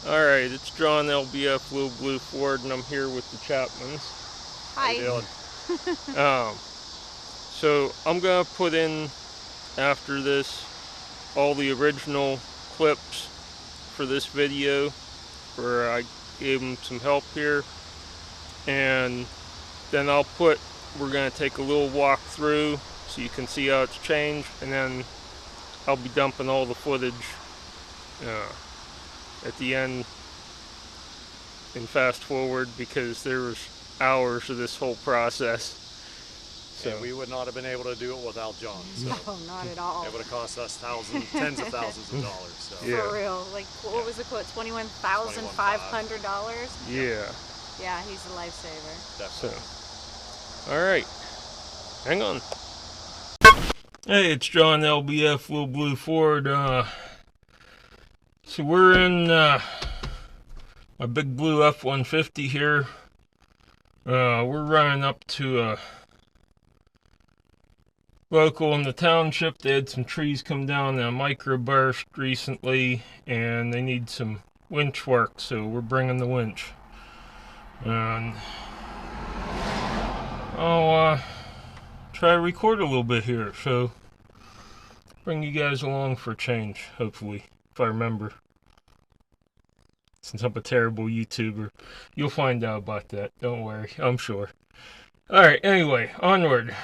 Alright, it's John LBF Blue Ford, and I'm here with the Chapmans. Hi. How you doing? So I'm gonna put in, after this, all the original clips for this video where I gave them some help here, and then we're gonna take a little walk through so you can see how it's changed, and then I'll be dumping all the footage at the end and fast forward, because there was hours of this whole process. So we would not have been able to do it without John. So No, not at all. it would have cost us tens of thousands of dollars. So. Yeah. For real. Like, what was the quote? $21,500? Yeah. Yeah, he's a lifesaver. Definitely. So, alright. Hang on. Hey, it's John LBF Blue Ford. So we're in my big blue F-150 here. We're running up to a local in the township. They had some trees come down in a microburst recently, and they need some winch work, so we're bringing the winch. And I'll try to record a little bit here, so bring you guys along for a change, hopefully, if I remember. Since I'm a terrible YouTuber, you'll find out about that. Don't worry, I'm sure. Alright, anyway, onward.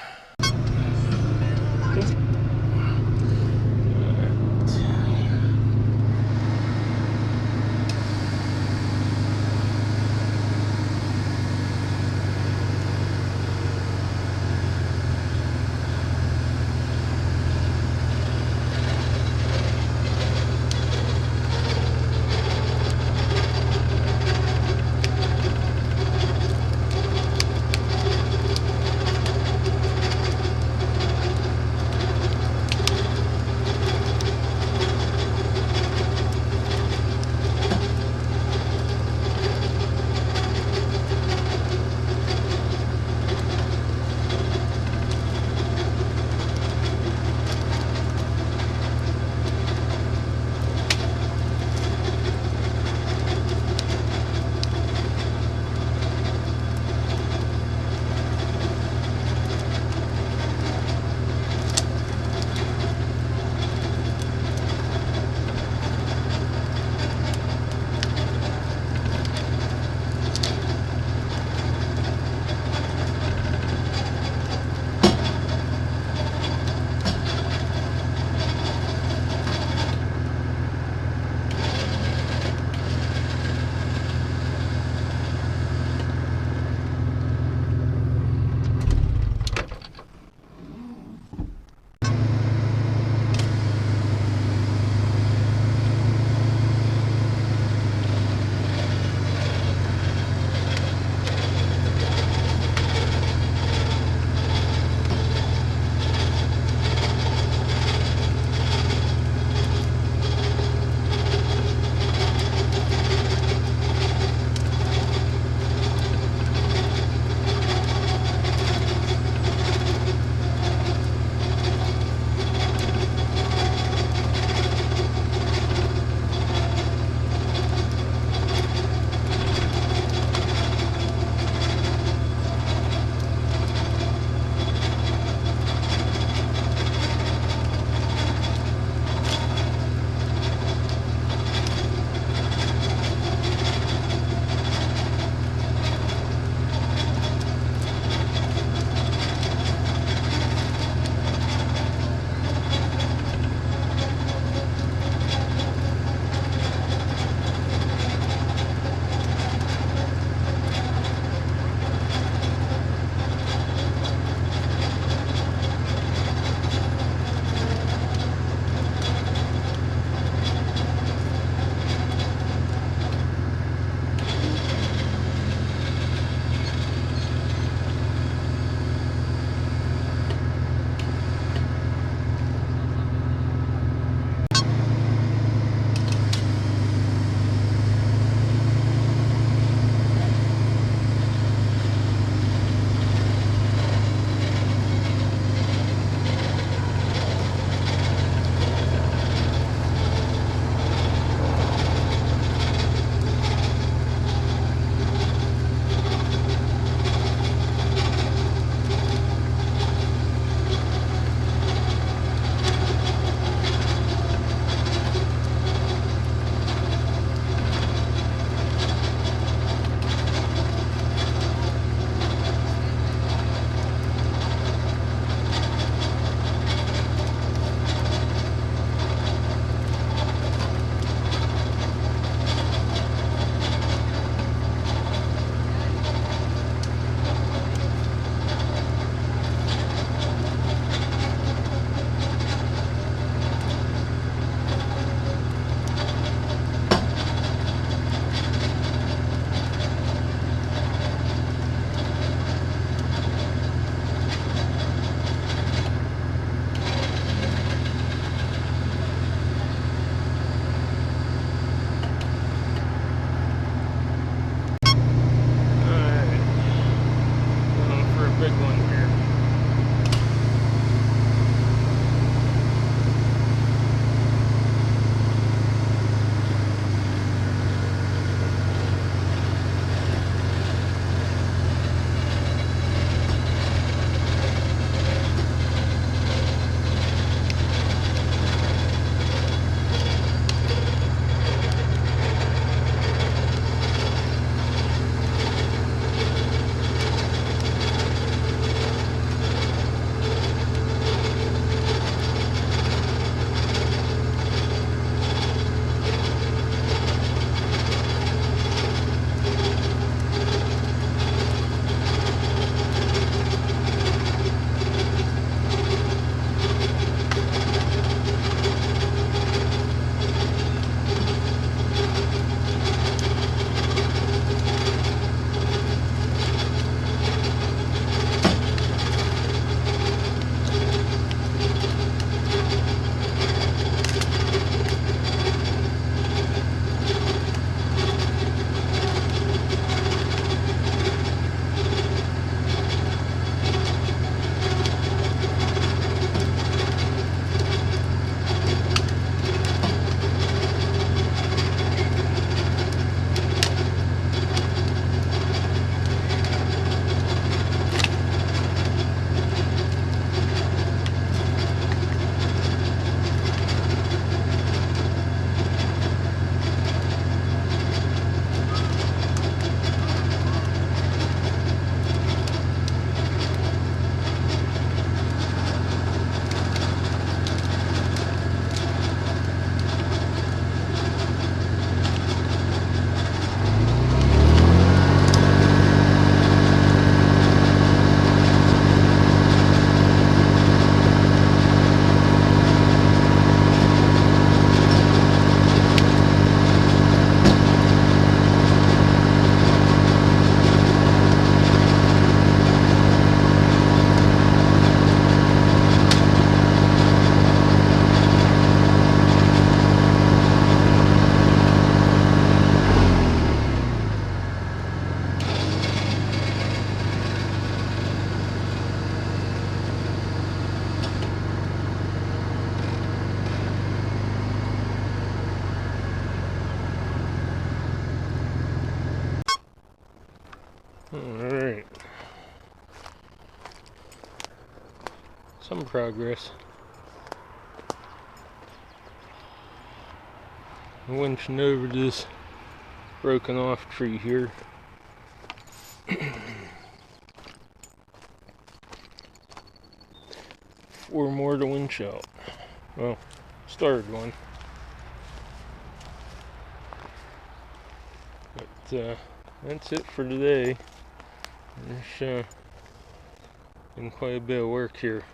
Alright. Some progress. Winching over this broken off tree here. 4 more to winch out. Well, started one. But that's it for today. There's been quite a bit of work here.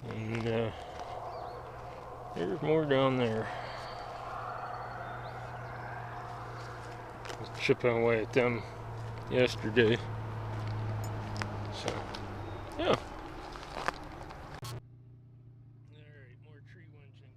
And there's more down there. I was chipping away at them yesterday. So, yeah. Alright, more tree winching.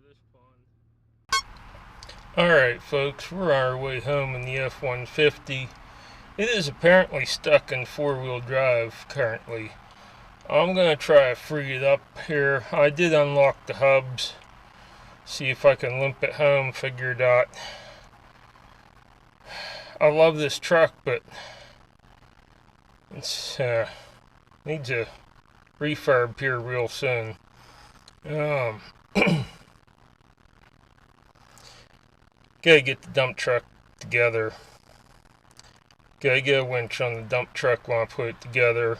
this pond. Alright folks, we're on our way home in the F-150. It is apparently stuck in four-wheel drive currently. I'm going to try to free it up here. I did unlock the hubs. See if I can limp it home, figure it out. I love this truck, but it's needs a refurb here real soon. Gotta get the dump truck together. Gotta get a winch on the dump truck when I put it together.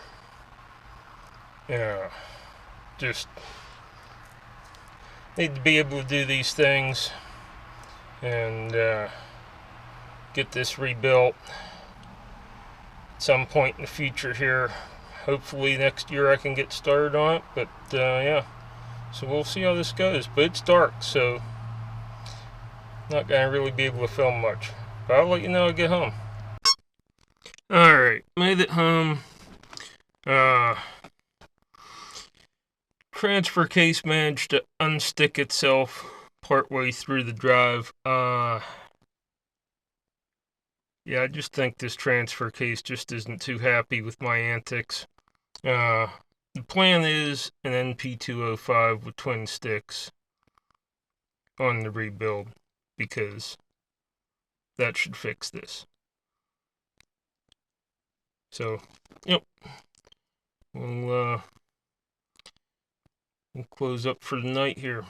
Yeah, just need to be able to do these things and get this rebuilt at some point in the future here. Hopefully next year I can get started on it, but yeah, so we'll see how this goes. But it's dark, so not gonna really be able to film much, but I'll let you know when I get home. Alright, made it home. Transfer case managed to unstick itself partway through the drive. Yeah, I just think this transfer case just isn't too happy with my antics. The plan is an NP205 with twin sticks on the rebuild, because that should fix this. So, yep. We'll close up for the night here.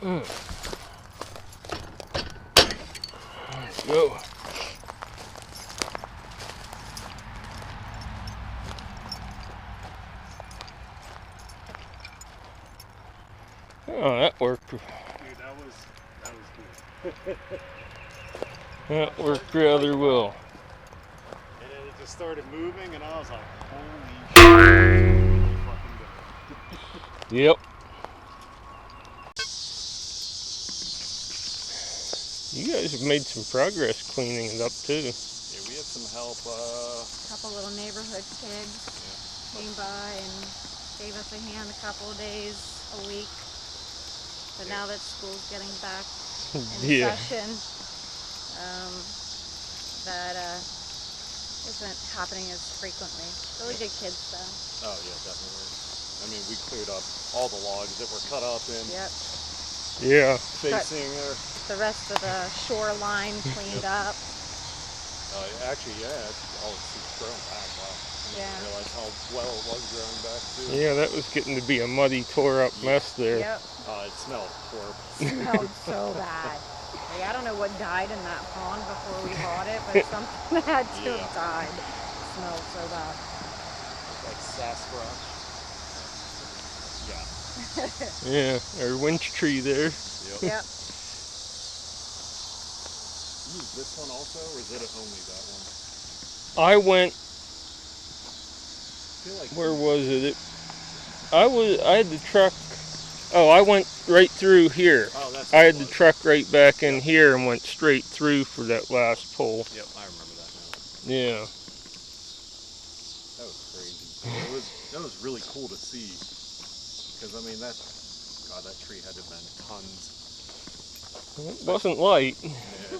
Let's go. Oh, that worked. Dude, that was good. That worked rather well. And then it just started moving, and I was like, holy shit. Fucking good. Yep. You guys have made some progress cleaning it up too. Yeah, we had some help. A couple little neighborhood kids came by and gave us a hand a couple of days a week. But now that school's getting back in session, that isn't happening as frequently. Really good kids though. Oh yeah, definitely. I mean, we cleared up all the logs that were cut up and Yeah. facing her. The rest of the shoreline cleaned up. Actually, yeah, it's grown back. Wow. I didn't realize how well it was growing back too. Yeah, that was getting to be a muddy, tore up mess there. Yep. It smelled horrible. Smelled so bad. Like, I don't know what died in that pond before we bought it, but something had to have died. It smelled so bad. Like sarsaparilla. Yeah, our winch tree there. Yep. Use this one also, or is it only that one? I went. I feel like Where was it? I had the truck. Oh, I went right through here. Oh, that's. I had the truck right back in here and went straight through for that last pull. Yep, I remember that now. Yeah. That was crazy. That was really cool to see. Because I mean that tree had to have been tons. It wasn't light. Yeah,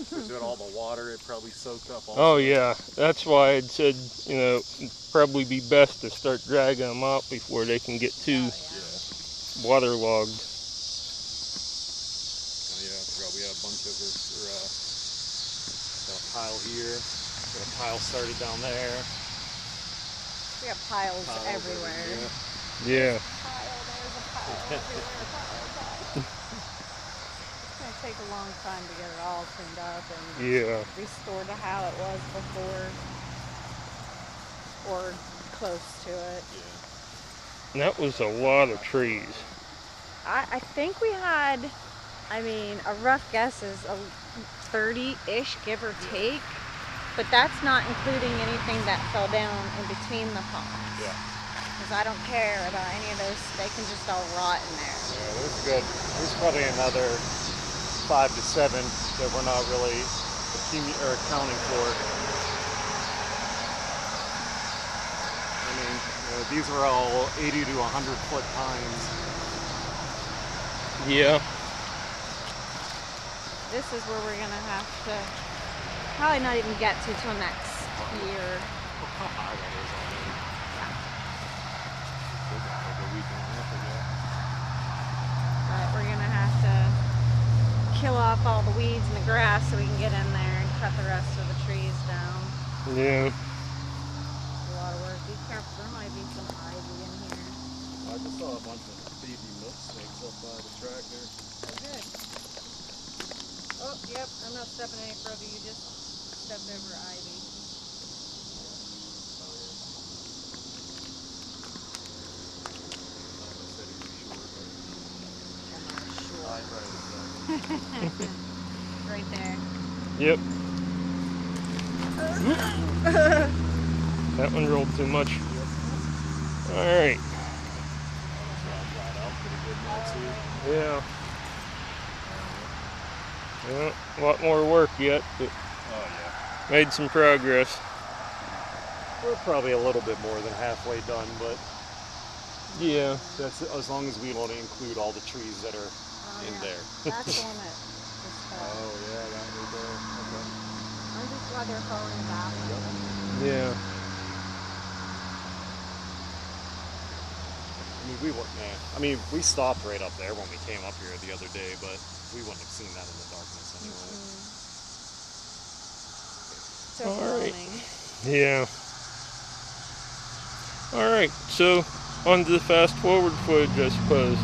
with all the water, it probably soaked up. Oh yeah, that's why I'd said, it'd probably be best to start dragging them out before they can get too waterlogged. Yeah, I forgot we had a bunch of it. Got a pile here. Got a pile started down there. We have piles everywhere. Yeah. There's a pile, there's a pile everywhere. Pile. It's going to take a long time to get it all cleaned up and restored to how it was before, or close to it. And that was a lot of trees. I think we had, a rough guess is a 30-ish, give or take, but that's not including anything that fell down in between the ponds. Yeah. Because I don't care about any of those, they can just all rot in there. Yeah, there's good. There's probably another 5 to 7 that we're not really accounting for. I mean, these were all 80 to 100 foot pines. Yeah. This is where we're gonna have to probably not even get to till next year. Look how high that is already. Like a week and a half ago. But we're gonna have to kill off all the weeds and the grass so we can get in there and cut the rest of the trees down. Yeah. A lot of work. Be careful, there might be some ivy in here. I just saw a bunch of baby milk snakes up by the tractor. Oh, good. Oh, yep, I'm not stepping any further. You just stepped over ivy. Right there. Yep. That one rolled too much. All right. Yeah. Yeah. A lot more work yet, but made some progress. We're probably a little bit more than halfway done, but yeah, that's as long as we want to include all the trees that are in there. That's the one that is Oh yeah, that right there. Okay. I'm just glad they're following that one. yeah. We stopped right up there when we came up here the other day, but we wouldn't have seen that in the darkness anyway. So All right. filming. Yeah. All right, so on to the fast forward footage, I suppose.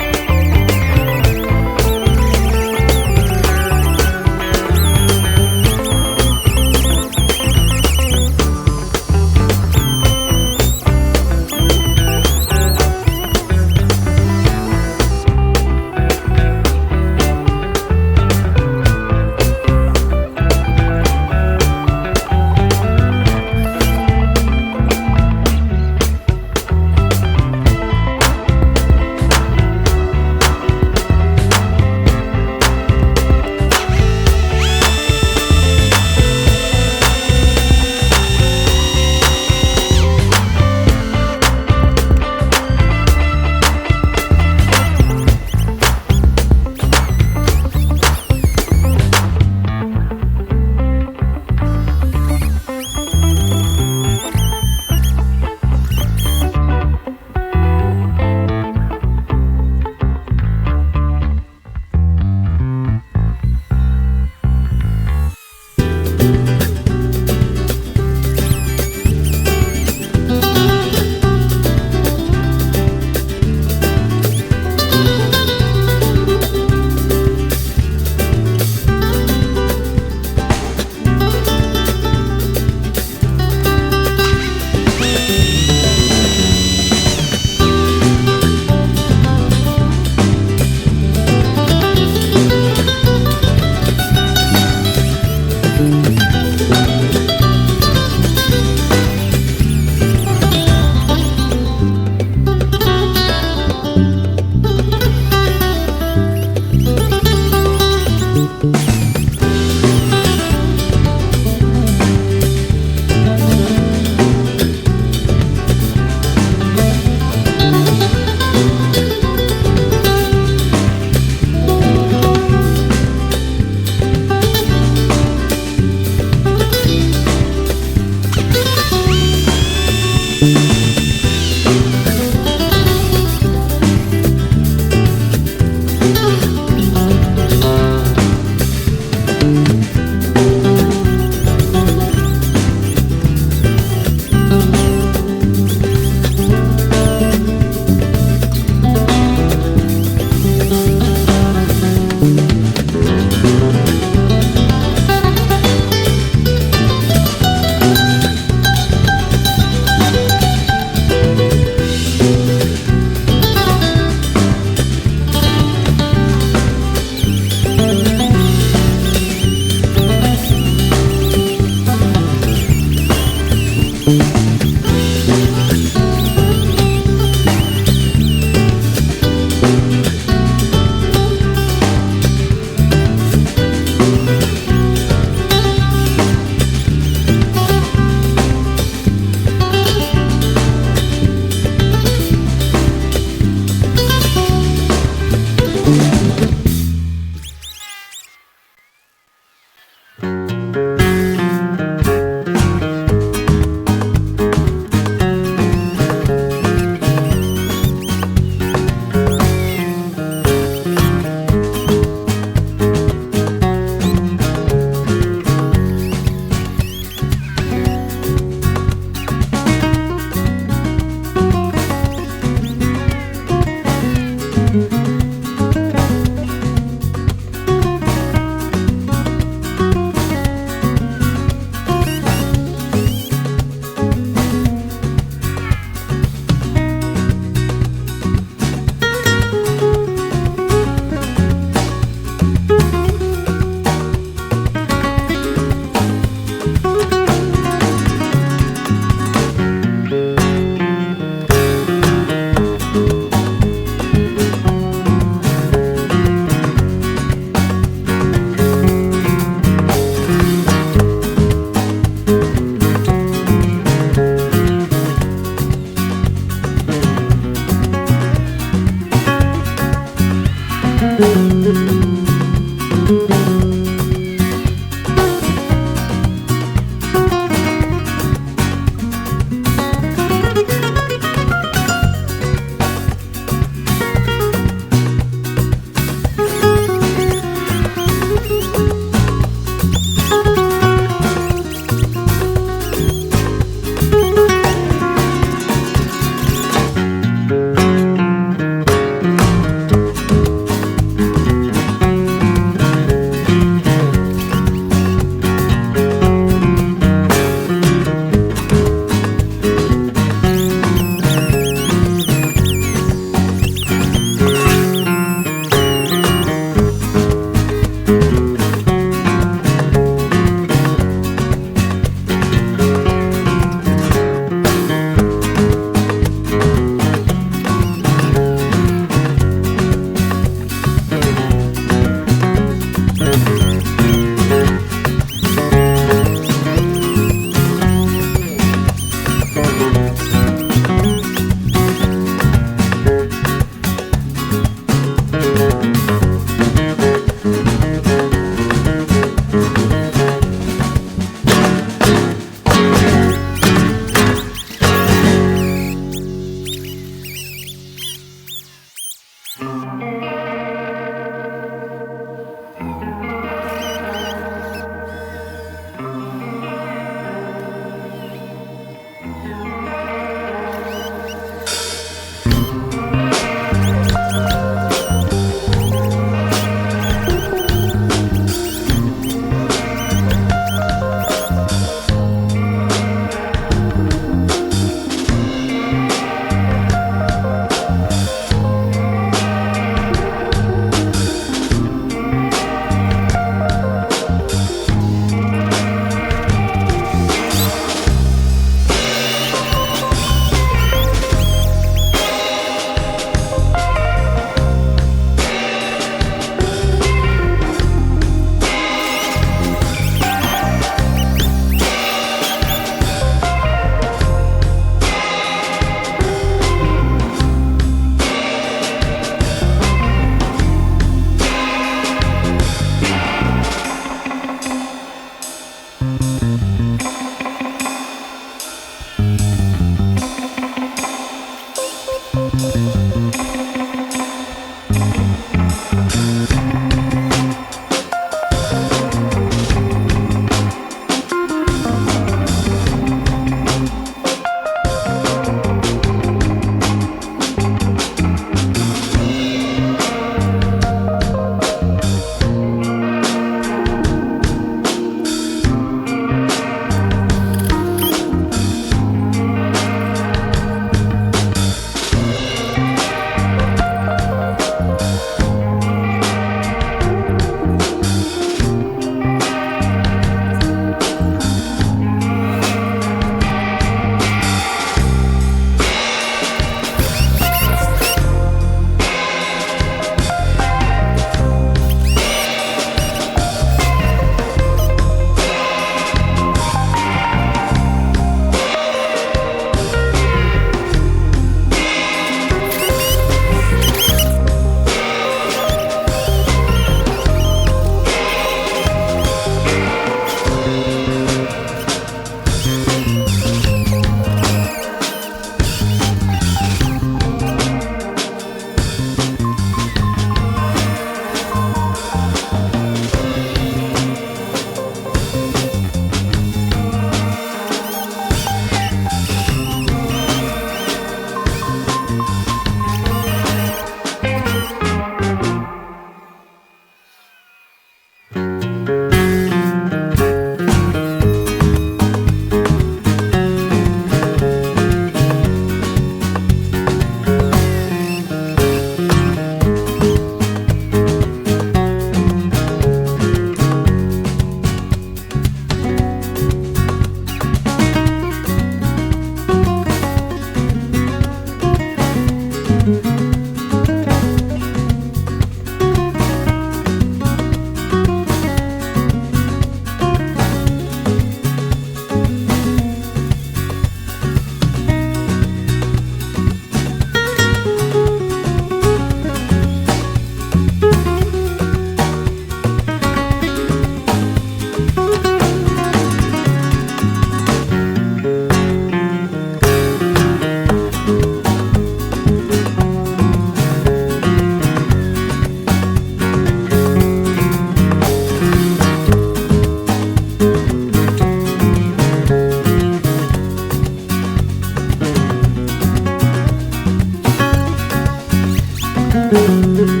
fucking go.